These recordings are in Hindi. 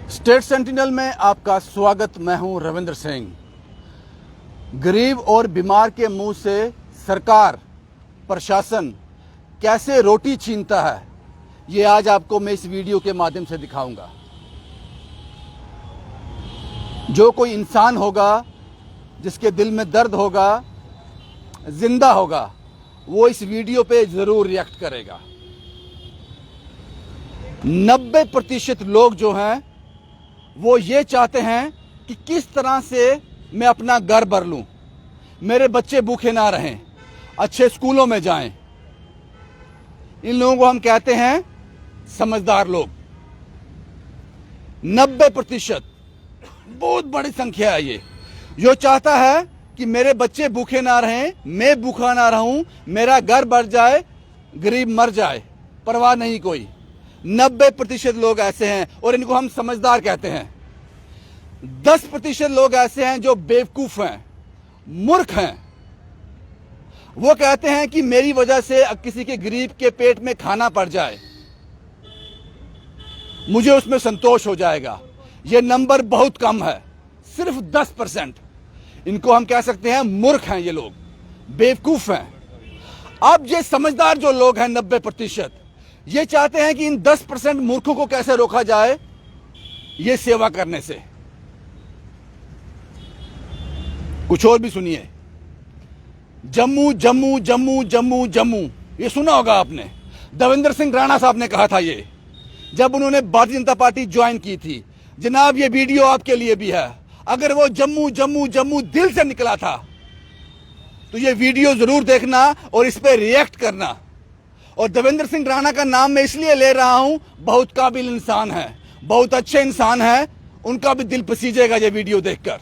स्टेट सेंटिनल में आपका स्वागत। मैं हूं रविंद्र सिंह। गरीब और बीमार के मुंह से सरकार, प्रशासन कैसे रोटी छीनता है, ये आज आपको मैं इस वीडियो के माध्यम से दिखाऊंगा। जो कोई इंसान होगा जिसके दिल में दर्द होगा, जिंदा होगा, वो इस वीडियो पे जरूर रिएक्ट करेगा। 90% लोग जो हैं वो ये चाहते हैं कि किस तरह से मैं अपना घर भर लूं, मेरे बच्चे भूखे ना रहें, अच्छे स्कूलों में जाएं। इन लोगों को हम कहते हैं समझदार लोग। 90% बहुत बड़ी संख्या है ये, जो चाहता है कि मेरे बच्चे भूखे ना रहें, मैं भूखा ना रहूं, मेरा घर भर जाए, गरीब मर जाए, परवाह नहीं कोई। 90% लोग ऐसे हैं और इनको हम समझदार कहते हैं। 10% लोग ऐसे हैं जो बेवकूफ हैं, मूर्ख हैं। वो कहते हैं कि मेरी वजह से किसी के गरीब के पेट में खाना पड़ जाए, मुझे उसमें संतोष हो जाएगा। ये नंबर बहुत कम है, सिर्फ 10%। इनको हम कह सकते हैं मूर्ख हैं, ये लोग बेवकूफ हैं। अब ये समझदार जो लोग हैं 90%, ये चाहते हैं कि इन 10% मूर्खों को कैसे रोका जाए, ये सेवा करने से। कुछ और भी सुनिए। जम्मू जम्मू जम्मू जम्मू जम्मू, ये सुना होगा आपने। देवेंद्र सिंह राणा साहब ने कहा था ये, जब उन्होंने भारतीय जनता पार्टी ज्वाइन की थी। जनाब, ये वीडियो आपके लिए भी है। अगर वो जम्मू जम्मू जम्मू दिल से निकला था तो ये वीडियो जरूर देखना और इस पे रिएक्ट करना। और देवेंद्र सिंह राणा का नाम मैं इसलिए ले रहा हूं, बहुत काबिल इंसान है, बहुत अच्छे इंसान है, उनका भी दिल पसीजेगा ये वीडियो देखकर।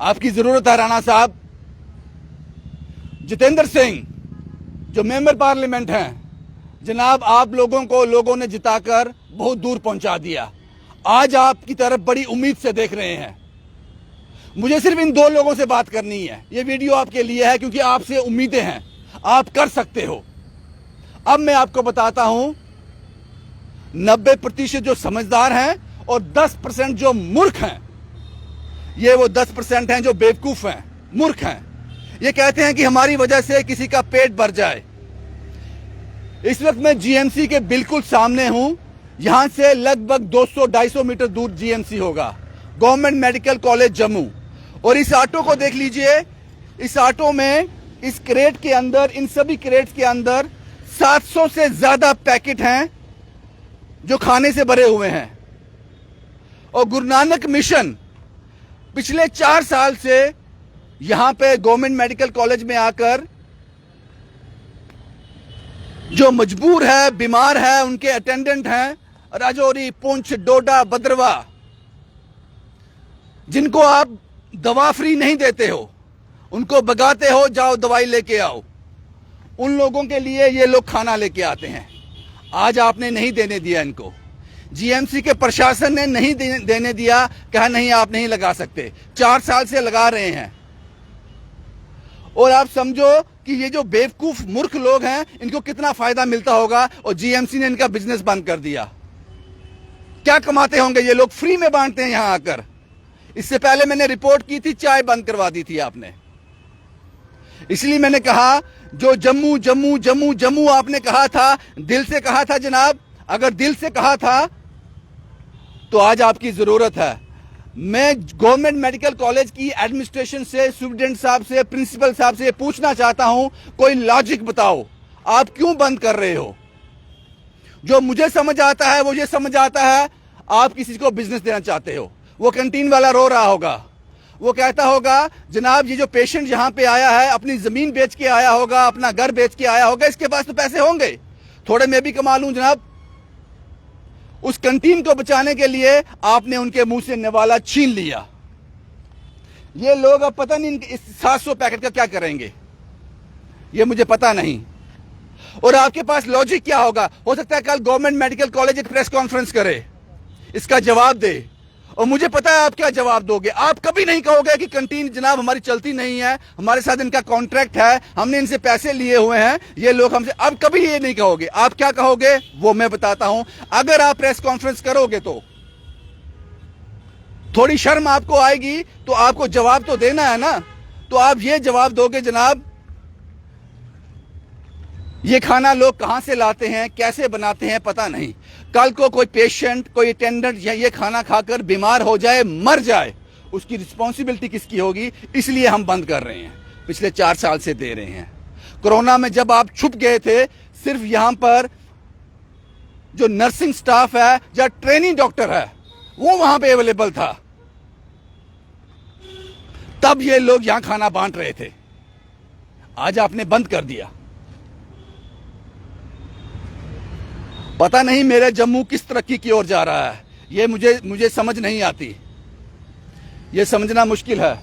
आपकी जरूरत है राणा साहब। जितेंद्र सिंह जो मेंबर पार्लियामेंट हैं, जनाब, आप लोगों ने जिताकर बहुत दूर पहुंचा दिया। आज आपकी तरफ बड़ी उम्मीद से देख रहे हैं। मुझे सिर्फ इन दो लोगों से बात करनी है। ये वीडियो आपके लिए है क्योंकि आपसे उम्मीदें हैं, आप कर सकते हो। अब मैं आपको बताता हूं, 90% जो समझदार हैं और 10% जो मूर्ख हैं। ये वो 10% हैं जो बेवकूफ हैं, मूर्ख हैं। ये कहते हैं कि हमारी वजह से किसी का पेट भर जाए। इस वक्त मैं जीएमसी के बिल्कुल सामने हूं। यहां से लगभग 200-250 मीटर दूर जीएमसी होगा, गवर्नमेंट मेडिकल कॉलेज जम्मू। और इस ऑटो को देख लीजिए। इस ऑटो में, इस क्रेट के अंदर, इन सभी क्रेट्स के अंदर 700 से ज्यादा पैकेट हैं जो खाने से भरे हुए हैं। और गुरु नानक मिशन पिछले 4 साल से यहां पे गवर्नमेंट मेडिकल कॉलेज में आकर जो मजबूर है, बीमार है, उनके अटेंडेंट हैं, राजौरी, पुंछ, डोडा, भद्रवा, जिनको आप दवा फ्री नहीं देते हो, उनको भगाते हो, जाओ दवाई लेके आओ, उन लोगों के लिए ये लोग खाना लेके आते हैं। आज आपने नहीं देने दिया इनको। जीएमसी के प्रशासन ने नहीं देने दिया, कहा नहीं आप नहीं लगा सकते। 4 साल से लगा रहे हैं। और आप समझो कि ये जो बेवकूफ मूर्ख लोग हैं, इनको कितना फायदा मिलता होगा। और जीएमसी ने इनका बिजनेस बंद कर दिया। क्या कमाते होंगे ये लोग, फ्री में बांटते हैं यहां आकर। इससे पहले मैंने रिपोर्ट की थी, चाय बंद करवा दी थी आपने। इसलिए मैंने कहा, जो जम्मू जम्मू जम्मू जम्मू आपने कहा था, दिल से कहा था जनाब। अगर दिल से कहा था तो आज आपकी जरूरत है। मैं गवर्नमेंट मेडिकल कॉलेज की एडमिनिस्ट्रेशन से, स्टूडेंट साहब से, प्रिंसिपल साहब से पूछना चाहता हूं, कोई लॉजिक बताओ, आप क्यों बंद कर रहे हो? जो मुझे समझ आता है वो ये समझ आता है, आप किसी को बिजनेस देना चाहते हो। वो कैंटीन वाला रो रहा होगा, वो कहता होगा, जनाब ये जो पेशेंट यहां पे आया है, अपनी जमीन बेच के आया होगा, अपना घर बेच के आया होगा, इसके पास तो पैसे होंगे, थोड़े मैं भी कमा लूं जनाब। उस कैंटीन को बचाने के लिए आपने उनके मुंह से निवाला छीन लिया। ये लोग अब पता नहीं इस 700 पैकेट का क्या करेंगे, ये मुझे पता नहीं। और आपके पास लॉजिक क्या होगा? हो सकता है कल गवर्नमेंट मेडिकल कॉलेज एक प्रेस कॉन्फ्रेंस करे, इसका जवाब दे। और मुझे पता है आप क्या जवाब दोगे। आप कभी नहीं कहोगे कि कैंटीन जनाब हमारी चलती नहीं है, हमारे साथ इनका कॉन्ट्रैक्ट है, हमने इनसे पैसे लिए हुए हैं, ये लोग हमसे, अब कभी ये नहीं कहोगे। आप क्या कहोगे वो मैं बताता हूं। अगर आप प्रेस कॉन्फ्रेंस करोगे तो थोड़ी शर्म आपको आएगी तो आपको जवाब तो देना है ना। तो आप ये जवाब दोगे जनाब, ये खाना लोग कहां से लाते हैं, कैसे बनाते हैं, पता नहीं। कल को कोई पेशेंट, कोई अटेंडेंट ये खाना खाकर बीमार हो जाए, मर जाए, उसकी रिस्पॉन्सिबिलिटी किसकी होगी? इसलिए हम बंद कर रहे हैं, पिछले 4 साल से दे रहे हैं। कोरोना में जब आप छुप गए थे, सिर्फ यहां पर जो नर्सिंग स्टाफ है या ट्रेनिंग डॉक्टर है वो वहां पे अवेलेबल था, तब ये लोग यहां खाना बांट रहे थे। आज आपने बंद कर दिया। पता नहीं मेरे जम्मू किस तरक्की की ओर जा रहा है, ये मुझे समझ नहीं आती, ये समझना मुश्किल है।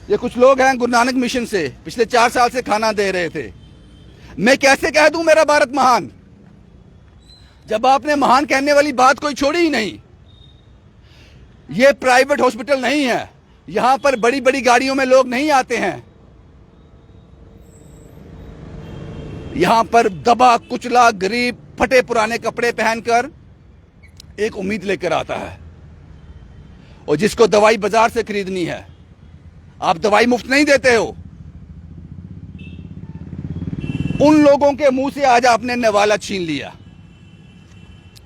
ये कुछ लोग हैं गुरु नानक मिशन से, पिछले 4 साल से खाना दे रहे थे। मैं कैसे कह दूं मेरा भारत महान, जब आपने महान कहने वाली बात कोई छोड़ी ही नहीं। ये प्राइवेट हॉस्पिटल नहीं है, यहां पर बड़ी बड़ी गाड़ियों में लोग नहीं आते हैं। यहां पर दबा कुचला गरीब फटे पुराने कपड़े पहनकर एक उम्मीद लेकर आता है, और जिसको दवाई बाजार से खरीदनी है। आप दवाई मुफ्त नहीं देते हो। उन लोगों के मुंह से आज आपने नवाला छीन लिया,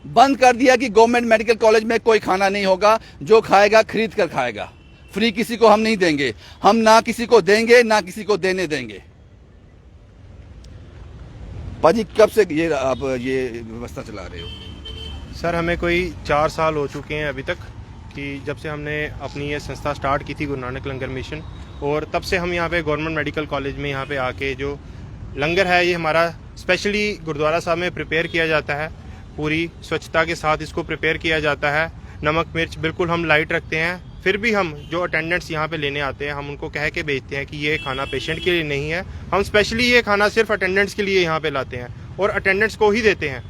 बंद कर दिया कि गवर्नमेंट मेडिकल कॉलेज में कोई खाना नहीं होगा, जो खाएगा खरीद कर खाएगा। फ्री किसी को हम नहीं देंगे, हम ना किसी को देंगे ना किसी को देने देंगे। पाजी कब से आप ये व्यवस्था चला रहे हो? सर हमें कोई 4 साल हो चुके हैं अभी तक, कि जब से हमने अपनी ये संस्था स्टार्ट की थी गुरु नानक लंगर मिशन, और तब से हम यहाँ पे गवर्नमेंट मेडिकल कॉलेज में यहाँ पे आके जो लंगर है ये हमारा स्पेशली गुरुद्वारा साहब में प्रिपेयर किया जाता है। पूरी स्वच्छता के साथ इसको प्रिपेयर किया जाता है। नमक मिर्च बिल्कुल हम लाइट रखते हैं। फिर भी हम जो अटेंडेंट्स यहाँ पे लेने आते हैं, हम उनको कह के भेजते हैं कि ये खाना पेशेंट के लिए नहीं है। हम स्पेशली ये खाना सिर्फ अटेंडेंट्स के लिए यहाँ पे लाते हैं और अटेंडेंट्स को ही देते हैं,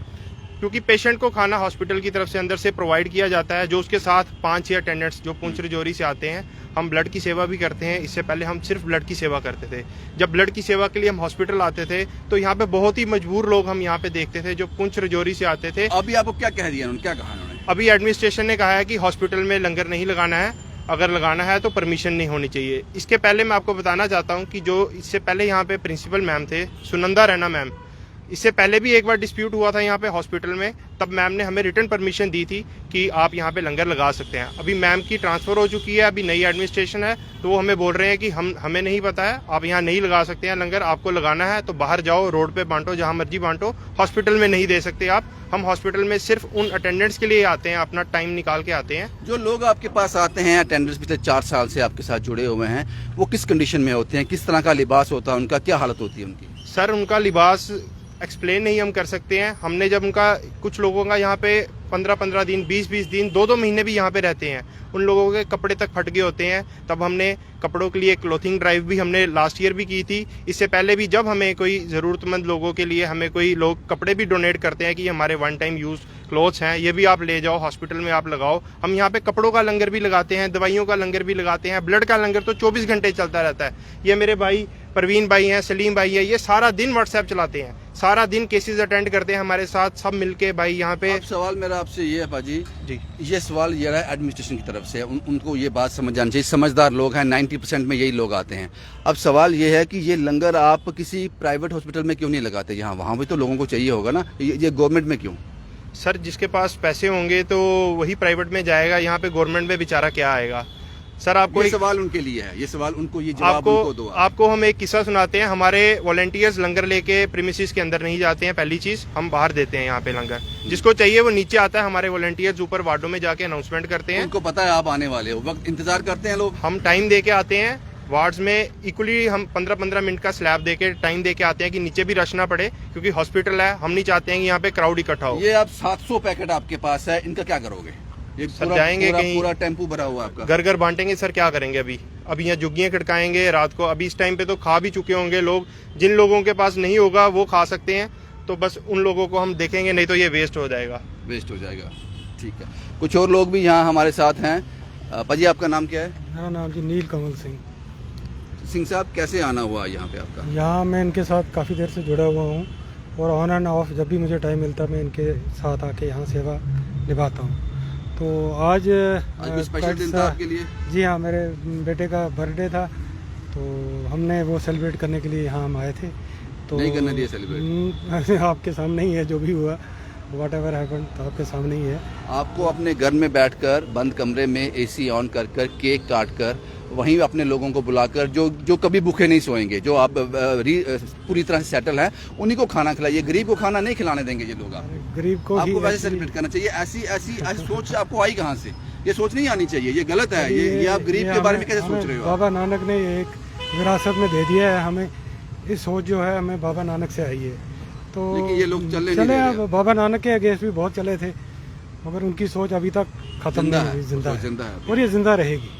क्योंकि पेशेंट को खाना हॉस्पिटल की तरफ से अंदर से प्रोवाइड किया जाता है। जो उसके साथ 5-6 अटेंडेंट्स जो पुंछ रजौरी से आते हैं, हम ब्लड की सेवा भी करते हैं। इससे पहले हम सिर्फ ब्लड की सेवा करते थे। जब ब्लड की सेवा के लिए हम हॉस्पिटल आते थे तो यहाँ पे बहुत ही मजबूर लोग हम यहाँ पे देखते थे जो पुंछ रजौरी से आते थे। अभी आपको क्या कह दिया उन्होंने, क्या कहा उन्होंने? अभी एडमिनिस्ट्रेशन ने कहा है कि हॉस्पिटल में लंगर नहीं लगाना है, अगर लगाना है तो परमिशन नहीं होनी चाहिए। इसके पहले मैं आपको बताना चाहता हूँ कि जो इससे पहले यहाँ पे प्रिंसिपल मैम थे, सुनंदा रैना मैम, इससे पहले भी एक बार डिस्प्यूट हुआ था यहाँ पे हॉस्पिटल में, तब मैम ने हमें रिटर्न परमिशन दी थी कि आप यहाँ पे लंगर लगा सकते हैं। अभी मैम की ट्रांसफ़र हो चुकी है, अभी नई एडमिनिस्ट्रेशन है, तो वो हमें बोल रहे हैं कि हमें नहीं पता है, आप यहाँ नहीं लगा सकते हैं लंगर, आपको लगाना है तो बाहर जाओ, रोड पे बांटो, जहाँ मर्जी बांटो, हॉस्पिटल में नहीं दे सकते आप। हम हॉस्पिटल में सिर्फ उन अटेंडेंट्स के लिए आते हैं, अपना टाइम निकाल के आते हैं। जो लोग आपके पास आते हैं अटेंडेंट्स, पिछले 4 साल से आपके साथ जुड़े हुए हैं, वो किस कंडीशन में होते हैं, किस तरह का लिबास होता है उनका, क्या हालत होती है उनकी? सर उनका लिबास एक्सप्लेन नहीं हम कर सकते हैं। हमने जब उनका, कुछ लोगों का यहाँ पे 15-15 दिन, 20-20 दिन, 2-2 महीने भी यहाँ पे रहते हैं, उन लोगों के कपड़े तक फट गए होते हैं। तब हमने कपड़ों के लिए क्लोथिंग ड्राइव भी हमने लास्ट ईयर भी की थी। इससे पहले भी जब हमें कोई ज़रूरतमंद लोगों के लिए हमें कोई लोग कपड़े भी डोनेट करते हैं कि हमारे 1 टाइम यूज़ क्लोथ्स हैं, ये भी आप ले जाओ, हॉस्पिटल में आप लगाओ। हम यहाँ पे कपड़ों का लंगर भी लगाते हैं, दवाइयों का लंगर भी लगाते हैं, ब्लड का लंगर तो 24 घंटे चलता रहता है। ये मेरे भाई परवीन भाई हैं, सलीम भाई हैं, ये सारा दिन व्हाट्सएप चलाते हैं, सारा दिन केसेस अटेंड करते हैं हमारे साथ, सब मिलके भाई यहाँ पे। अब सवाल मेरा आपसे ये है पाजी जी, ये सवाल ये रहा है एडमिनिस्ट्रेशन की तरफ से, उनको ये बात समझ जानी चाहिए, समझदार लोग हैं, 90% में यही लोग आते हैं। अब सवाल ये है कि ये लंगर आप किसी प्राइवेट हॉस्पिटल में क्यों नहीं लगाते? यहाँ वहाँ भी तो लोगों को चाहिए होगा ना, ये गवर्नमेंट में क्यों? सर जिसके पास पैसे होंगे तो वही प्राइवेट में जाएगा, यहाँ पे गवर्नमेंट में बेचारा क्या आएगा? सर आपको ये सवाल उनके लिए है, ये सवाल उनको, ये जवाब उनको दो। आपको हम एक किस्सा सुनाते हैं। हमारे वॉलंटियर्स लंगर लेके प्रीमिसेस के अंदर नहीं जाते हैं, पहली चीज हम बाहर देते हैं यहाँ पे लंगर। जिसको चाहिए वो नीचे आता है, हमारे वॉलंटियर्स ऊपर वार्डों में जाके अनाउंसमेंट करते हैं। उनको पता है आप आने वाले हो, वक्त इंतजार करते हैं लोग। हम टाइम दे के आते हैं वार्ड्स में, इक्वली हम 15-15 मिनट का स्लैब देके टाइम दे के आते हैं कि नीचे भी रश ना पड़े, क्योंकि हॉस्पिटल है, हम नहीं चाहते हैं कि यहाँ पे क्राउड इकट्ठा हो। ये आप 700 पैकेट आपके पास है, इनका क्या करोगे? सर जाएंगे कहीं, पूरा टेम्पू भरा हुआ आपका, घर घर बांटेंगे। सर क्या करेंगे? अभी यहाँ जुग्गियाँ खड़काएंगे रात को। अभी इस टाइम पे तो खा भी चुके होंगे लोग, जिन लोगों के पास नहीं होगा वो खा सकते हैं, तो बस उन लोगों को हम देखेंगे, नहीं तो ये वेस्ट हो जाएगा। वेस्ट हो जाएगा, ठीक है। कुछ और लोग भी यहाँ हमारे साथ हैं। पाजी आपका नाम क्या है? मेरा नाम जी नील कमल सिंह। सिंह साहब कैसे आना हुआ यहाँ पे आपका? यहाँ मैं इनके साथ काफ़ी देर से जुड़ा हुआ हूँ, और ऑन एंड ऑफ जब भी मुझे टाइम मिलता है मैं इनके साथ आके यहाँ सेवा निभाता हूँ। तो आज कोई स्पेशल दिन था आपके लिए? जी हाँ, मेरे बेटे का बर्थडे था, तो हमने वो सेलिब्रेट करने के लिए यहाँ हम आए थे। तो नहीं करने दिया सेलिब्रेट? आपके सामने ही है जो भी हुआ, वॉट एवर हैपन, तो आपके सामने ही है। आपको अपने घर में बैठकर बंद कमरे में एसी ऑन कर कर केक काट कर वहीं अपने लोगों को बुलाकर जो कभी भूखे नहीं सोएंगे, जो आप पूरी तरह से सेटल हैं, उन्हीं को खाना खिलाइए। गरीब को खाना नहीं खिलाने देंगे ये लोग। गरीब को आपको वैसे सेलिब्रेट करना चाहिए। ऐसी सोच आपको आई कहाँ से? ये सोच नहीं आनी चाहिए, ये गलत है। ये आप गरीब के बारे में कैसे सोच रहे हो? बाबा नानक ने एक विरासत में दे दिया है हमें, इस सोच जो है हमें बाबा नानक से आई है। तो लेकिन ये लोग चले अब बाबा नानक के अगेंस्ट भी बहुत चले थे, मगर उनकी सोच अभी तक खत्म नहीं हुई, जिंदा है और ये जिंदा रहेगी।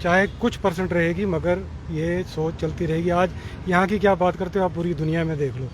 चाहे कुछ परसेंट रहेगी, मगर ये सोच चलती रहेगी। आज यहाँ की क्या बात करते हो आप, पूरी दुनिया में देख लो,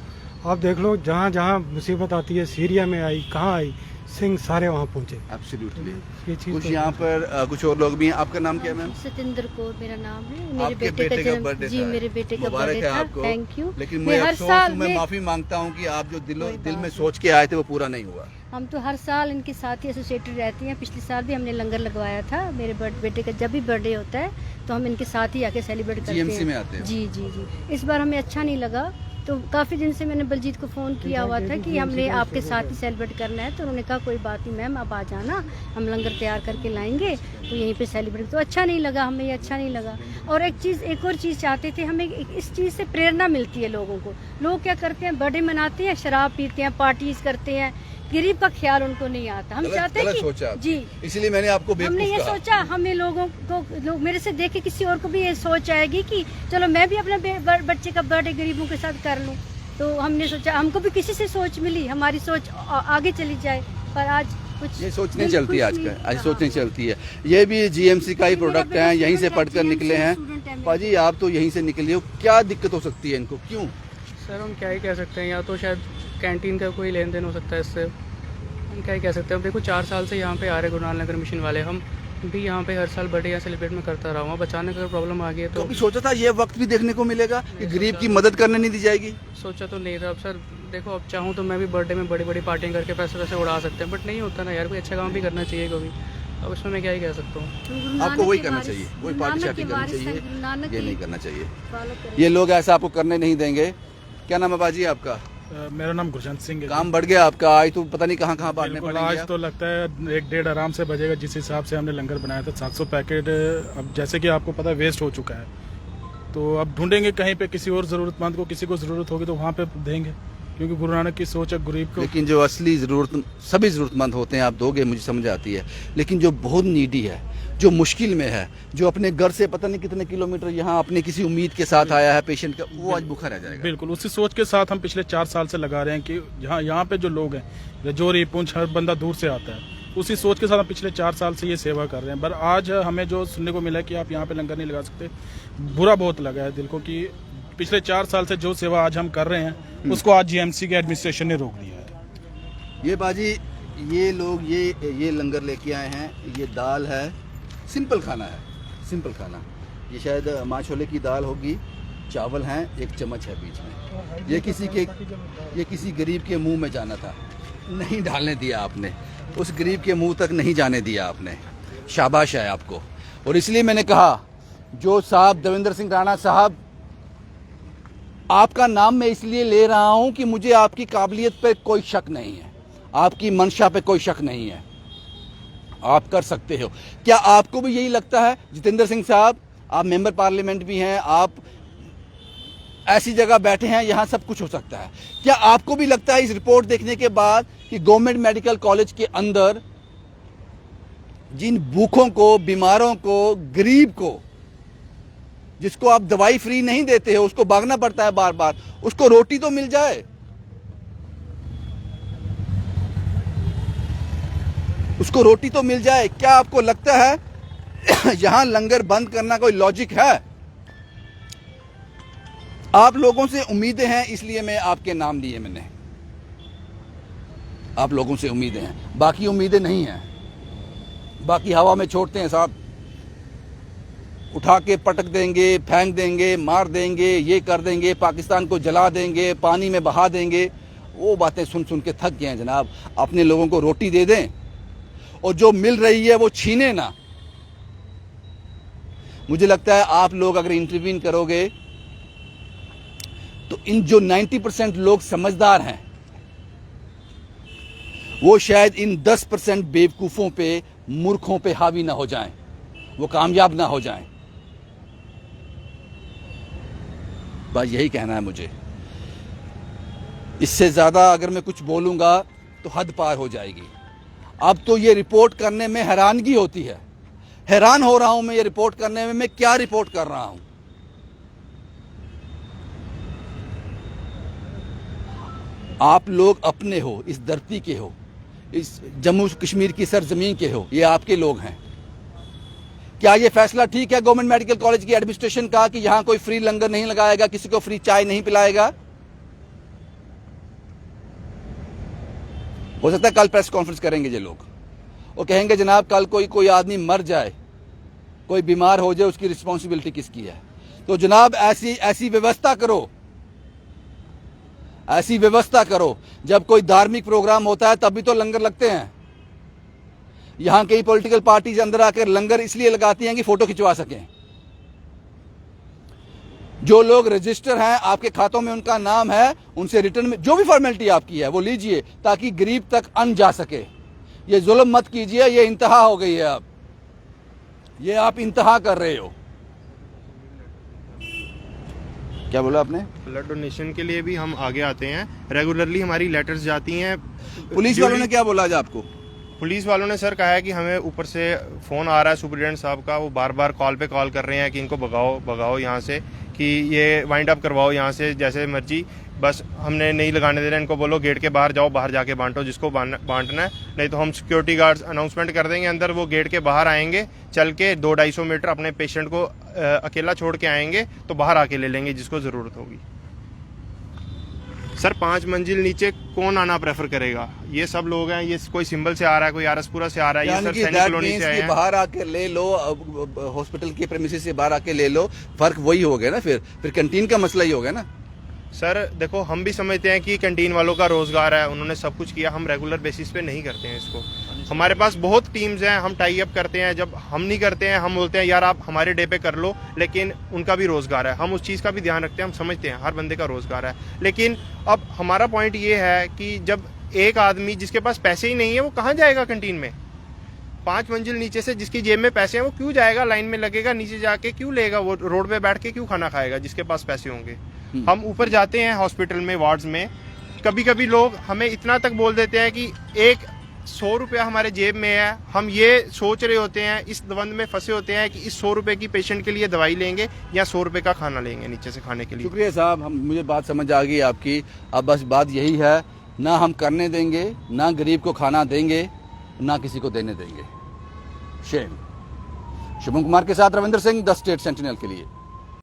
आप देख लो, जहाँ जहाँ मुसीबत आती है, सीरिया में आई, कहाँ आई, सिंह सारे वहाँ पहुँचे। एब्सोल्युटली। ये चीज़ कुछ यहाँ पर कुछ और लोग भी हैं। आपका नाम क्या है मैम? सतेंद्र कौर मेरा नाम है। आपके बेटे का बर्थडे जी, मेरे बेटे का मुबारक बर्थडे है था। आपको। Thank you. लेकिन मैं हर साल मैं माफी मांगता हूँ कि आप जो दिल में बात सोच के आए थे वो पूरा नहीं हुआ। हम तो हर साल इनके साथ ही एसोसिएटेड रहते हैं। पिछले साल भी हमने लंगर लगवाया था। मेरे बेटे का जब भी बर्थडे होता है तो हम इनके साथ ही आके सेलिब्रेट करते हैं। जीएमसी में आते हैं? जी जी जी। इस बार हमें अच्छा नहीं लगा, तो काफ़ी दिन से मैंने बलजीत को फ़ोन किया हुआ था कि हमने आपके साथ ही सेलिब्रेट करना है। तो उन्होंने कहा कोई बात नहीं मैम, आप आ जाना, हम लंगर तैयार करके लाएंगे, तो यहीं पे सेलिब्रेट। तो अच्छा नहीं लगा हमें, ये अच्छा नहीं लगा। और एक और चीज़ चाहते थे, हमें इस चीज़ से प्रेरणा मिलती है लोगों को। लोग क्या करते हैं, बर्थडे मनाते हैं, शराब पीते हैं, पार्टीज करते हैं, गरीब का ख्याल उनको नहीं आता। हम चाहते हैं कि जी, इसलिए मैंने आपको हमने ये सोचा, हमें लोगों को, लोग मेरे से देख के किसी और को भी ये सोच आएगी कि चलो मैं भी अपने बच्चे का बर्थडे गरीबों के साथ कर लूं। तो हमने सोचा, हमको भी किसी से सोच मिली, हमारी सोच आगे चली जाए। पर आज कुछ ये सोच नहीं चलती, आज सोच नहीं चलती है। ये भी जीएमसी का ही प्रोडक्ट है, यहीं से पढ़कर निकले हैं। पाजी आप तो यहीं से निकले हो, क्या दिक्कत हो सकती है इनको? क्यों सर, हम क्या ही कह सकते हैं, या तो शायद कैंटीन का कोई लेन देन हो सकता है इससे। हम क्या ही कह सकते हैं। देखो 4 साल से यहाँ पे आ रहे गुरु नानक नगर मिशन वाले, हम भी यहाँ पे हर साल बर्थडे या सेलिब्रेट में करता रहा हूँ। बचाने का प्रॉब्लम आ गई है तो अभी सोचा था ये वक्त भी देखने को मिलेगा कि गरीब की मदद करने नहीं दी जाएगी? सोचा तो नहीं था। अब सर देखो, अब चाहूँ तो मैं भी बर्थडे में बड़ी बड़ी पार्टियाँ करके पैसे उड़ा सकते हैं, बट नहीं होता ना यार, कोई अच्छा काम भी करना चाहिए कभी। अब इसमें मैं क्या ही कह सकता हूँ। आपको वही करना चाहिए, वही पार्टी शार्टी करनी चाहिए, ये नहीं करना चाहिए। ये लोग ऐसा आपको करने नहीं देंगे। क्या नाम है बाजी आपका? मेरा नाम गुरजंत सिंह है। काम बढ़ गया आपका, आज तो पता नहीं कहाँ बांटने बिल्कुल, पड़ेंगे। आज तो लगता है 1-1.5 आराम से बजेगा। जिस हिसाब से हमने लंगर बनाया था 700 पैकेट, अब जैसे कि आपको पता है वेस्ट हो चुका है, तो अब ढूंढेंगे कहीं पे किसी और जरूरतमंद को, किसी को जरूरत होगी तो वहाँ पे देंगे, क्योंकि गुरु नानक की सोच है गरीब को। लेकिन जो असली सभी जरूरतमंद होते हैं आप दोगे, मुझे समझ आती है, लेकिन जो बहुत नीडी है, जो मुश्किल में है, जो अपने घर से पता नहीं कितने किलोमीटर यहाँ अपने किसी उम्मीद के साथ आया है पेशेंट का, वो आज भूखा रह जाएगा। बिल्कुल उसी सोच के साथ हम पिछले 4 साल से लगा रहे हैं कि यहाँ पे जो लोग हैं, रजौरी, पुंछ, हर बंदा दूर से आता है, उसी सोच के साथ हम पिछले 4 साल से ये सेवा कर रहे हैं। पर आज हमें जो सुनने को मिला कि आप यहाँ पे लंगर नहीं लगा सकते, बुरा बहुत लगा है दिल को कि पिछले 4 साल से जो सेवा आज हम कर रहे हैं उसको आज जीएमसी के एडमिनिस्ट्रेशन ने रोक दिया है। ये बाजी, ये लोग ये लंगर लेके आए हैं, ये दाल है, सिंपल खाना है, सिंपल खाना। ये शायद माँ छोले की दाल होगी, चावल हैं, 1 चम्मच है बीच में। ये किसी गरीब के मुंह में जाना था, नहीं डालने दिया आपने, उस गरीब के मुंह तक नहीं जाने दिया आपने। शाबाश है आपको। और इसलिए मैंने कहा, जो साहब देवेंद्र सिंह राणा साहब, आपका नाम मैं इसलिए ले रहा हूं कि मुझे आपकी काबिलियत पे कोई शक नहीं है, आपकी मंशा पे कोई शक नहीं है, आप कर सकते हो। क्या आपको भी यही लगता है जितेंद्र सिंह साहब, आप मेंबर पार्लियामेंट भी हैं, आप ऐसी जगह बैठे हैं यहां सब कुछ हो सकता है, क्या आपको भी लगता है इस रिपोर्ट देखने के बाद कि गवर्नमेंट मेडिकल कॉलेज के अंदर जिन भूखों को, बीमारों को, गरीब को, जिसको आप दवाई फ्री नहीं देते हो, उसको भागना पड़ता है बार बार, उसको रोटी तो मिल जाए, उसको रोटी तो मिल जाए? क्या आपको लगता है यहां लंगर बंद करना कोई लॉजिक है? आप लोगों से उम्मीदें हैं, इसलिए मैं आपके नाम लिए मैंने। आप लोगों से उम्मीदें हैं, बाकी उम्मीदें नहीं हैं, बाकी हवा में छोड़ते हैं साहब, उठा के पटक देंगे, फेंक देंगे, मार देंगे, ये कर देंगे, पाकिस्तान को जला देंगे, पानी में बहा देंगे। वो बातें सुन सुन के थक गए हैं जनाब। अपने लोगों को रोटी दे दें, और जो मिल रही है वो छीने ना। मुझे लगता है आप लोग अगर इंटरवीन करोगे तो इन जो 90% लोग समझदार हैं वो शायद इन 10% बेवकूफों पे, मूर्खों पे हावी ना हो जाएं, वो कामयाब ना हो जाएं। बस यही कहना है मुझे। इससे ज्यादा अगर मैं कुछ बोलूंगा तो हद पार हो जाएगी। अब तो ये रिपोर्ट करने में हैरानगी होती है, हैरान हो रहा हूं मैं ये रिपोर्ट करने में, मैं क्या रिपोर्ट कर रहा हूं। आप लोग अपने हो, इस धरती के हो, इस जम्मू कश्मीर की सरजमीन के हो, ये आपके लोग हैं। क्या ये फैसला ठीक है गवर्नमेंट मेडिकल कॉलेज की एडमिनिस्ट्रेशन का कि यहां कोई फ्री लंगर नहीं लगाएगा, किसी को फ्री चाय नहीं पिलाएगा? हो सकता है कल प्रेस कॉन्फ्रेंस करेंगे ये लोग और कहेंगे जनाब कल कोई आदमी मर जाए, कोई बीमार हो जाए, उसकी रिस्पॉन्सिबिलिटी किसकी है? तो जनाब ऐसी व्यवस्था करो, ऐसी व्यवस्था करो। जब कोई धार्मिक प्रोग्राम होता है तब भी तो लंगर लगते हैं। यहां कई पॉलिटिकल पार्टीज अंदर आकर लंगर इसलिए लगाती हैं कि फोटो खिंचवा सकें। जो लोग रजिस्टर हैं, आपके खातों में उनका नाम है, उनसे रिटर्न में जो भी फॉर्मेलिटी आपकी है वो लीजिए ताकि गरीब तक अन्न जा सके। ये जुल्म मत कीजिए, ये इंतहा हो गई है। अब ये आप इंतहा कर रहे हो। क्या बोला आपने? ब्लड डोनेशन के लिए भी हम आगे आते हैं, रेगुलरली हमारी लेटर्स जाती हैं। पुलिस वालों ने क्या बोला आज आपको? पुलिस वालों ने सर कहा है कि हमें ऊपर से फ़ोन आ रहा है सुपरिटेंडेंट साहब का, वो बार बार कॉल पे कॉल कर रहे हैं कि इनको भगाओ यहाँ से, कि ये वाइंड अप करवाओ यहाँ से जैसे मर्जी, बस हमने नहीं लगाने दे रहे। इनको बोलो गेट के बाहर जाओ, बाहर जाके बांटो जिसको बांटना है, नहीं तो हम सिक्योरिटी गार्ड्स अनाउंसमेंट कर देंगे अंदर, वो गेट के बाहर आएंगे, चल के 200-250 मीटर अपने पेशेंट को अकेला छोड़ के आएंगे तो बाहर आके ले लेंगे जिसको ज़रूरत होगी। सर 5 मंजिल नीचे कौन आना प्रेफर करेगा? ये सब लोग हैं, ये कोई सिंबल से आ रहा है, कोई आरएसपुरा से आ रहा है, ये सर सैनिक कॉलोनी से आए हैं। बाहर आके ले लो, हॉस्पिटल के प्रेमिसेस से बाहर आके ले लो, फर्क वही हो गया ना। फिर कैंटीन का मसला ही हो गया ना। सर देखो, हम भी समझते हैं कि कैंटीन वालों का रोजगार है, उन्होंने सब कुछ किया, हम रेगुलर बेसिस पे नहीं करते हैं इसको। हमारे पास बहुत टीम्स हैं, हम टाई अप करते हैं, जब हम नहीं करते हैं हम बोलते हैं यार आप हमारे डे पे कर लो, लेकिन उनका भी रोजगार है, हम उस चीज़ का भी ध्यान रखते हैं। हम समझते हैं हर बंदे का रोजगार है, लेकिन अब हमारा पॉइंट ये है कि जब एक आदमी जिसके पास पैसे ही नहीं है वो कहाँ जाएगा कैंटीन में? 5 मंजिल नीचे से जिसकी जेब में पैसे हैं वो क्यों जाएगा, लाइन में लगेगा, नीचे जाके क्यों लेगा, वो रोड पे बैठ के क्यों खाना खाएगा जिसके पास पैसे होंगे? हम ऊपर जाते हैं हॉस्पिटल में, वार्ड्स में, कभी कभी लोग हमें इतना तक बोल देते हैं कि 100 रुपया हमारे जेब में है, हम ये सोच रहे होते हैं, इस द्वंद में फंसे होते हैं कि इस 100 रुपए की पेशेंट के लिए दवाई लेंगे या 100 रुपए का खाना लेंगे नीचे से खाने के लिए। शुक्रिया साहब, मुझे बात समझ आ गई आपकी। अब बस बात यही है, ना हम करने देंगे, ना गरीब को खाना देंगे, ना किसी को देने देंगे। शेम। शुभम कुमार के साथ Ravindra Singh, the state sentinel के लिए।